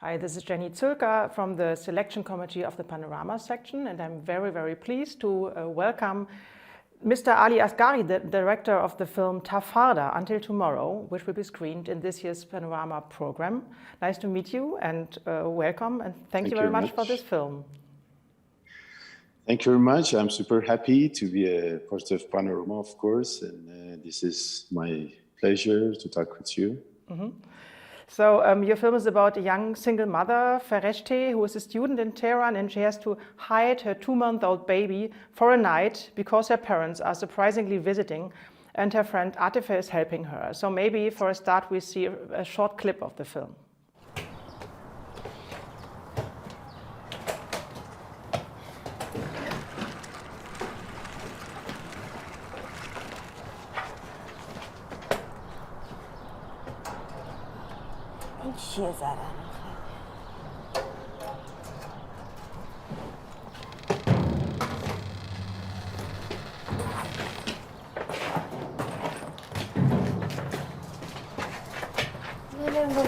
Hi, this is Jenni Zylka from the Selection Committee of the Panorama section, and I'm very, very pleased to welcome Mr. Ali Asgari, the director of the film Farda, Until Tomorrow, which will be screened in this year's Panorama program. Nice to meet you and welcome, and thank you very much for this film. Thank you very much. I'm super happy to be a part of Panorama, of course, and this is my pleasure to talk with you. Mm-hmm. So your film is about a young single mother, Fereshteh, who is a student in Tehran, and she has to hide her 2-month-old baby for a night because her parents are surprisingly visiting and her friend Atefeh is helping her. So maybe for a start we see a short clip of the film. چیه زدن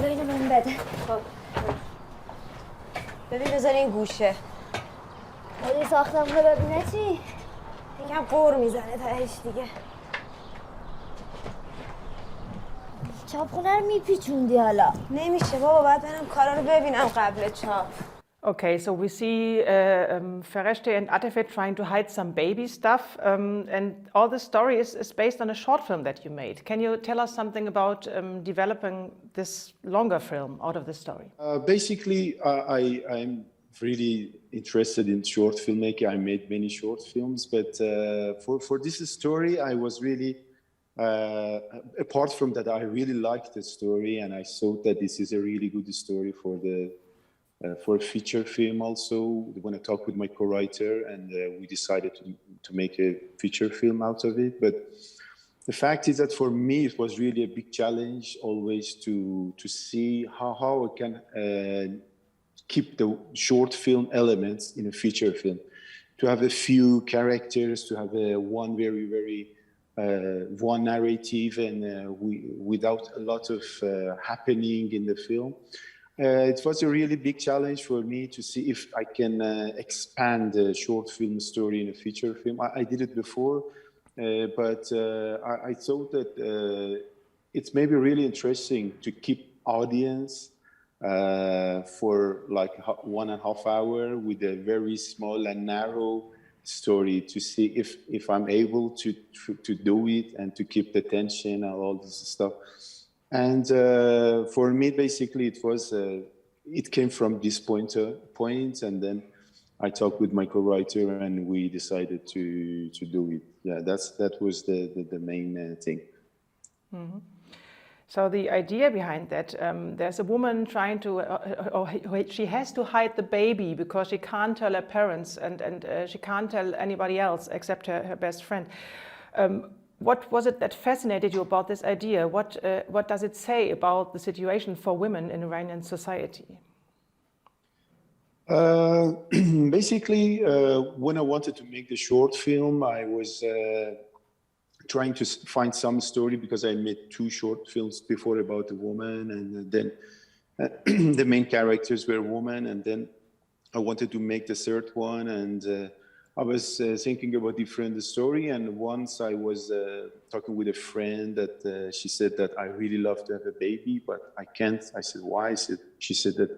اینو من بده ببین بذار این گوشه ولی ساختمون رو ببینه چی؟ یکم قور میزنه تاهش دیگه چاپخونه رو میپیچوندی حالا نمیشه بابا باید برم کارا رو ببینم قبل چاپ. Okay, so we see Fereshteh and Atefeh trying to hide some baby stuff, and all the story is based on a short film that you made. Can you tell us something about developing this longer film out of this story? Basically, I'm really interested in short filmmaking. I made many short films, but for this story, I was really apart from that, I really liked the story, and I thought that this is a really good story for a feature film. Also, when I talked with my co-writer, and we decided to make a feature film out of it. But the fact is that for me, it was really a big challenge always to see how I can keep the short film elements in a feature film, to have a few characters, to have one very one narrative, and without a lot of happening in the film. It was a really big challenge for me to see if I can expand the short film story in a feature film. I did it before, but I thought that it's maybe really interesting to keep audience for like 1.5 hours with a very small and narrow story, to see if I'm able to do it and to keep the tension and all this stuff. And for me, basically, it came from this point, and then I talked with my co-writer, and we decided to do it. Yeah, that was the main thing. Mm-hmm. So the idea behind that, there's a woman trying to, she has to hide the baby because she can't tell her parents, and she can't tell anybody else except her best friend. What was it that fascinated you about this idea? What does it say about the situation for women in Iranian society? Basically, when I wanted to make the short film, I was trying to find some story, because I made 2 short films before about a woman, and then the main characters were women, and then I wanted to make the 3rd one, and I was thinking about different story, and once I was talking with a friend that she said that I really love to have a baby, but I can't. I said, why? She said that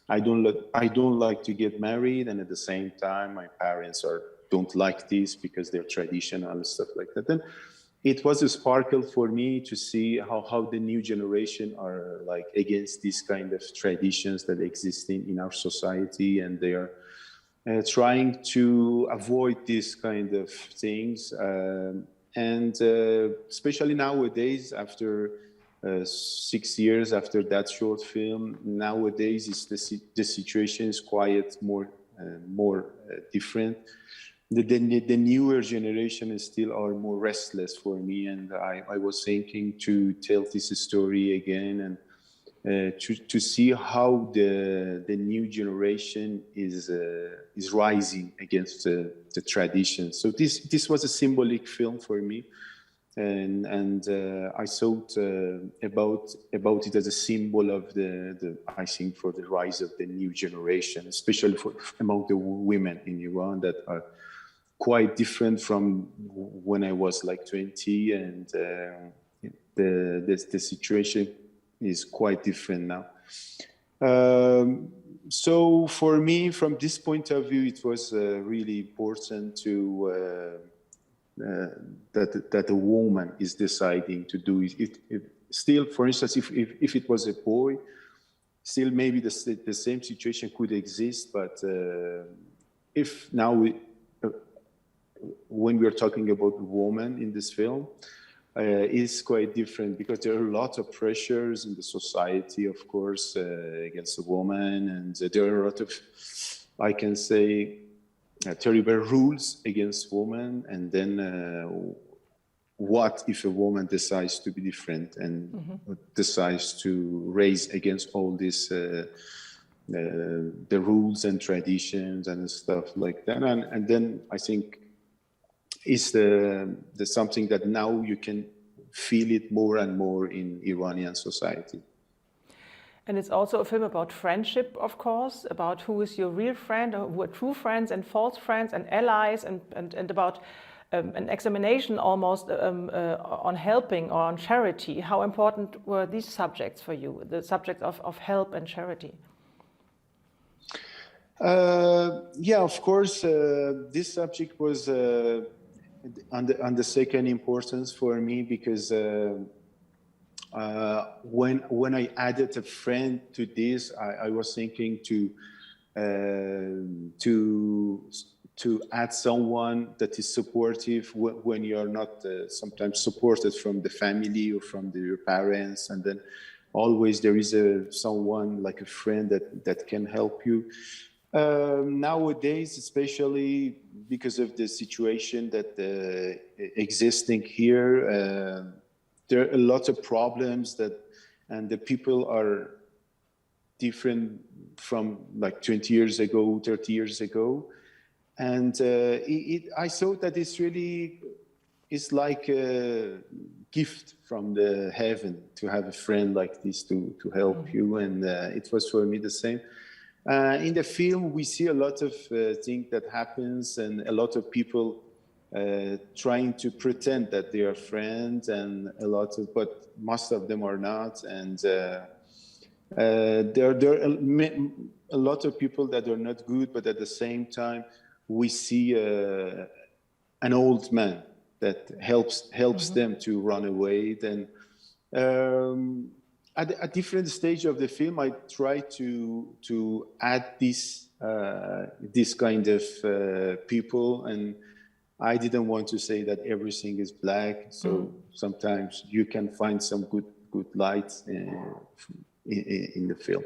I don't like to get married, and at the same time my parents don't like this because they're traditional and stuff like that. Then it was a sparkle for me to see how the new generation are like against these kind of traditions that exist in our society, and they are trying to avoid these kind of things. And especially nowadays, after 6 years after that short film, nowadays the situation is quite more different. The newer generation is still are more restless for me, and I was thinking to tell this story again, and to see how the new generation is rising against the tradition. So this was a symbolic film for me, and I thought about it as a symbol of the I think for the rise of the new generation, especially among the women in Iran that are quite different from when I was like 20, and the situation is quite different now. So for me, from this point of view, it was really important to that a woman is deciding to do it. Still, for instance, if it was a boy, still maybe the same situation could exist. But if now when we are talking about women in this film, it's quite different because there are a lot of pressures in the society, of course, against a woman, and there are a lot of, I can say, terrible rules against women. And then what if a woman decides to be different and decides to raise against all this, the rules and traditions and stuff like that. And then I think it's the something that now you can feel it more and more in Iranian society. And it's also a film about friendship, of course, about who is your real friend, or who are true friends and false friends and allies, and about an examination almost on helping or on charity. How important were these subjects for you, the subject of help and charity? Yeah, of course, this subject was on the second importance for me, because when I added a friend to this, I was thinking to add someone that is supportive when you're not sometimes supported from the family or from your parents, and then always there is someone like a friend that can help you. Nowadays, especially because of the situation that existing here, there are a lot of problems and the people are different from like 20 years ago, 30 years ago. And I thought that it's like a gift from the heaven to have a friend like this to help you. And it was for me the same. In the film, we see a lot of things that happens, and a lot of people trying to pretend that they are friends, and but most of them are not. And there are a lot of people that are not good, but at the same time, we see an old man that helps them to run away. Then at a different stage of the film, I try to add this kind of people, and I didn't want to say that everything is black. So sometimes you can find some good lights in the film.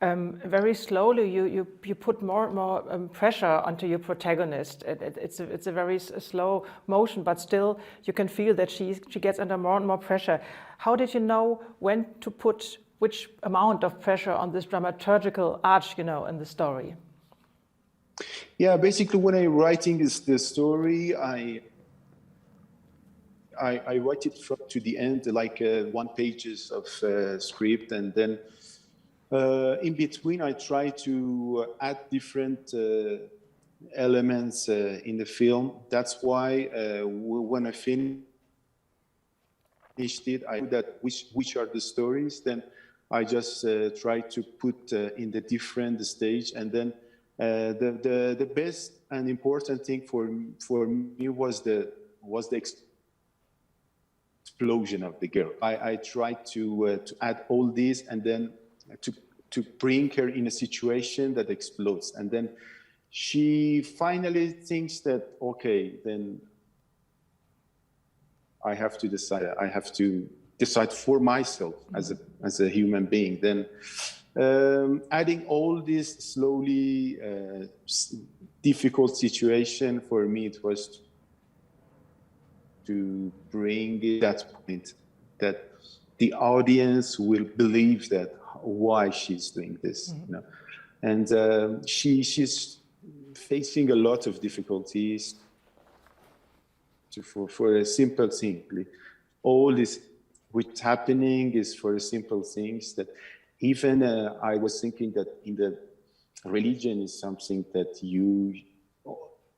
Very slowly, you put more and more pressure onto your protagonist. It's a very slow motion, but still you can feel that she gets under more and more pressure. How did you know when to put which amount of pressure on this dramaturgical arch, in the story? Yeah, basically, when I'm writing the story, I write it from to the end, like 1 pages of script, and then in between, I try to add different elements in the film. That's why when I finished it, I knew that which are the stories. Then I just try to put in the different stage, and then the best and important thing for me was the explosion of the girl. I tried to add all this, and then to bring her in a situation that explodes. And then she finally thinks that, okay, then I have to decide for myself as a human being. Then adding all this slowly difficult situation, for me, it was to bring that point that the audience will believe that why she's doing this, and she's facing a lot of difficulties. for a simple thing. All this what's happening is for simple things that even I was thinking that in the religion is something that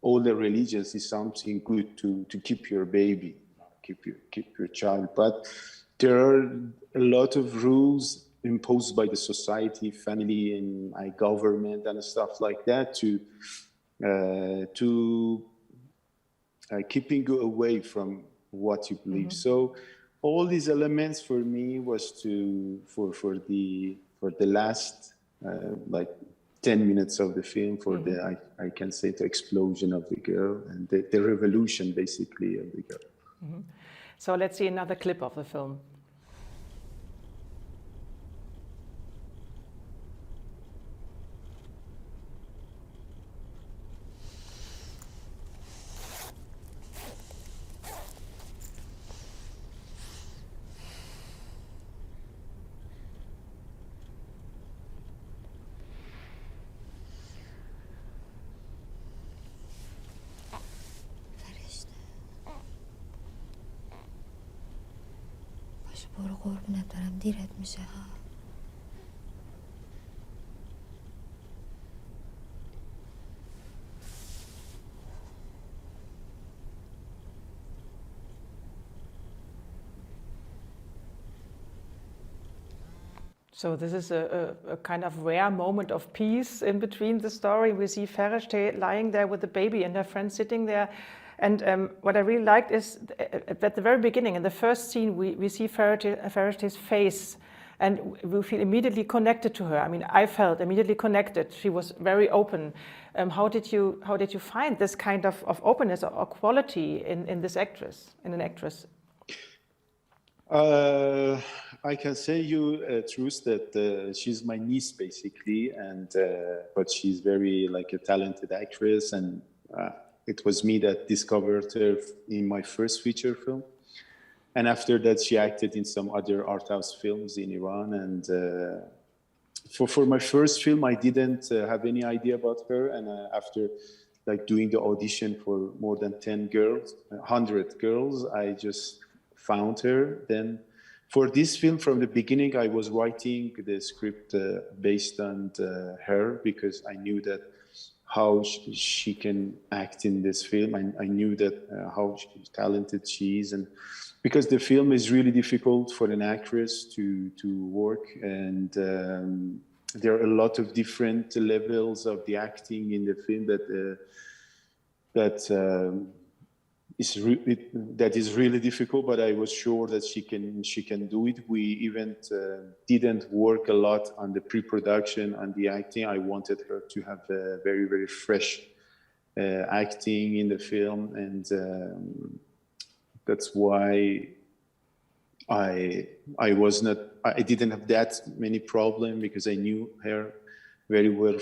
all the religions is something good to keep your baby, keep your child. But there are a lot of rules imposed by the society, family, and government and stuff like that to keeping you away from what you believe. Mm-hmm. So all these elements for me was for the last like 10 minutes of the film for mm-hmm. I can say the explosion of the girl and the revolution basically of the girl. Mm-hmm. So let's see another clip of the film. برو قربونت دارم دیرت میشه ها. So this is a kind of rare moment of peace in between the story. We see Fereshteh lying there with the baby and her friend sitting there. And what I really liked is at the very beginning, in the first scene, we see Fereshteh's face and we feel immediately connected to her. I mean, I felt immediately connected. She was very open. How did you find this kind of openness or quality in an actress? I can say you truth that she's my niece basically, and but she's very like a talented actress, and it was me that discovered her in my first feature film, and after that she acted in some other art house films in Iran. And for my first film, I didn't have any idea about her, and after like doing the audition for more than 100 girls, I just found her. Then for this film, from the beginning, I was writing the script based on her, because I knew that how she can act in this film. I knew that how talented she is, and because the film is really difficult for an actress to work, and there are a lot of different levels of the acting in the film that is really difficult, but I was sure that she can do it. We even didn't work a lot on the pre-production and the acting. I wanted her to have a very, very fresh acting in the film, and that's why I didn't have that many problems, because I knew her very well.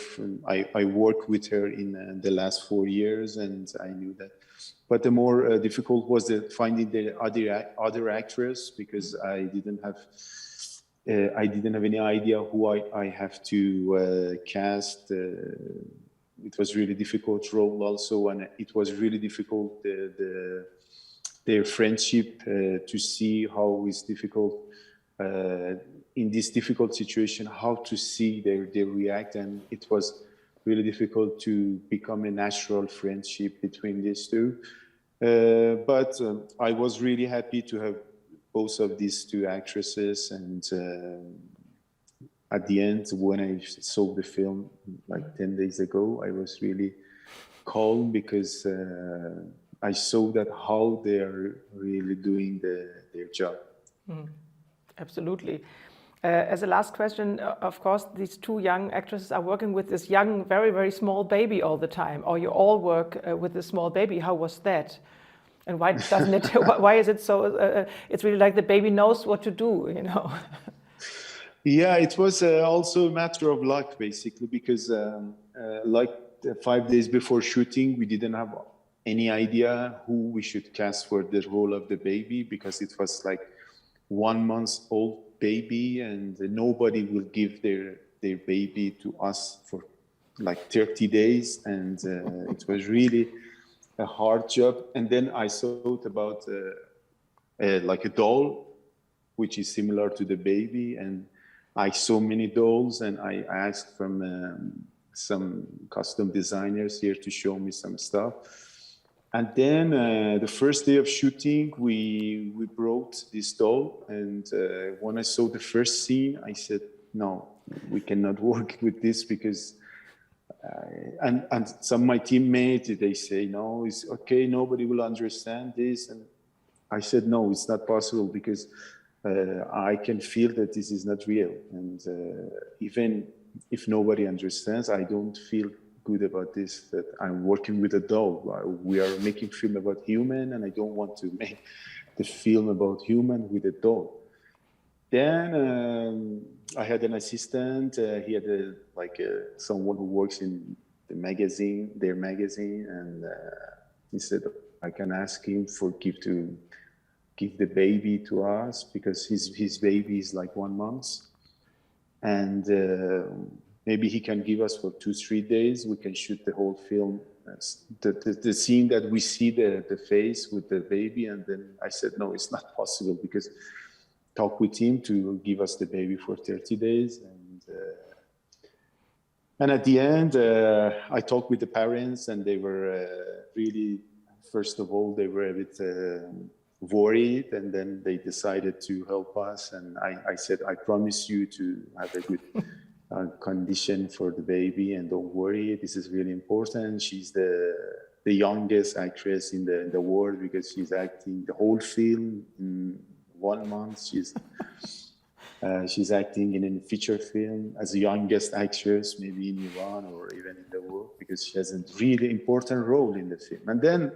I worked with her in the last 4 years, and I knew that. But the more difficult was finding the other actress, because I didn't have any idea who I have to cast. It was really difficult role also, and it was really difficult their friendship to see how it's difficult in this difficult situation, how to see they react, and it was really difficult to become a natural friendship between these two. But I was really happy to have both of these two actresses, and at the end, when I saw the film like 10 days ago, I was really calm, because I saw that how they are really doing their job. Absolutely. As a last question, of course, these two young actresses are working with this young, very, very small baby all the time, or you all work with this small baby. How was that? And why doesn't it? Why is it so? It's really like the baby knows what to do, you know. Yeah, it was also a matter of luck, basically, because like 5 days before shooting, we didn't have any idea who we should cast for the role of the baby, because it was like 1 month old baby, and nobody will give their baby to us for like 30 days. And it was really a hard job. And then I thought about like a doll, which is similar to the baby. And I saw many dolls, and I asked from some custom designers here to show me some stuff. And then the first day of shooting, we brought this doll. And when I saw the first scene, I said, no, we cannot work with this because, and some of my teammates, they say, no, it's okay, nobody will understand this. And I said, no, it's not possible because I can feel that this is not real. And even if nobody understands, I don't feel good about this, that I'm working with a doll. We are making film about human, and I don't want to make the film about human with a doll. Then I had an assistant. He had someone who works in the magazine, their magazine, and he said I can ask him for give the baby to us because his baby is like 1 month, and maybe he can give us for 2-3 days. We can shoot the whole film, the scene that we see the face with the baby. And then I said, no, it's not possible because talk with him to give us the baby for 30 days. And at the end, I talked with the parents, and they were really, first of all, they were a bit worried, and then they decided to help us. And I said, I promise you to have a good condition for the baby, and don't worry, this is really important. She's the youngest actress in the world because she's acting the whole film in 1 month. She's acting in a feature film as the youngest actress, maybe in Iran or even in the world, because she has a really important role in the film. And then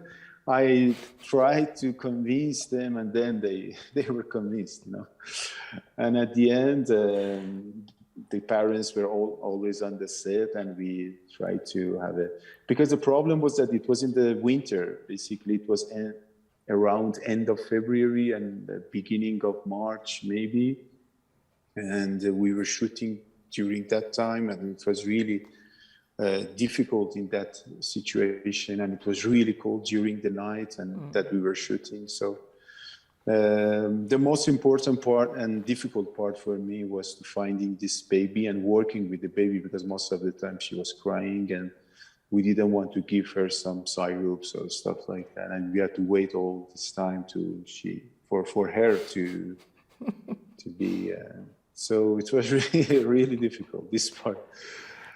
I tried to convince them, and then they were convinced, you know. And at the end, the parents were always on the set, and we tried to have because the problem was that it was in the winter. Basically, it was around end of February and the beginning of March, maybe. And we were shooting during that time, and it was really difficult in that situation. And it was really cold during the night and that we were shooting. So the most important part and difficult part for me was to finding this baby and working with the baby, because most of the time she was crying and we didn't want to give her some syrups or stuff like that. And we had to wait all this time for her to be, so it was really, really difficult, this part.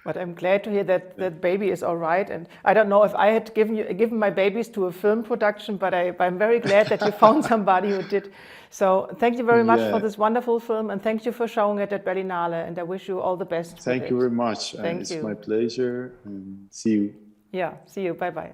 But I'm glad to hear that that baby is all right. And I don't know if I had given my babies to a film production, but I'm very glad that you found somebody who did. So thank you very much for this wonderful film, and thank you for showing it at Berlinale. And I wish you all the best. Thank you very much. Thank you. It's my pleasure. And see you. Yeah, see you. Bye-bye.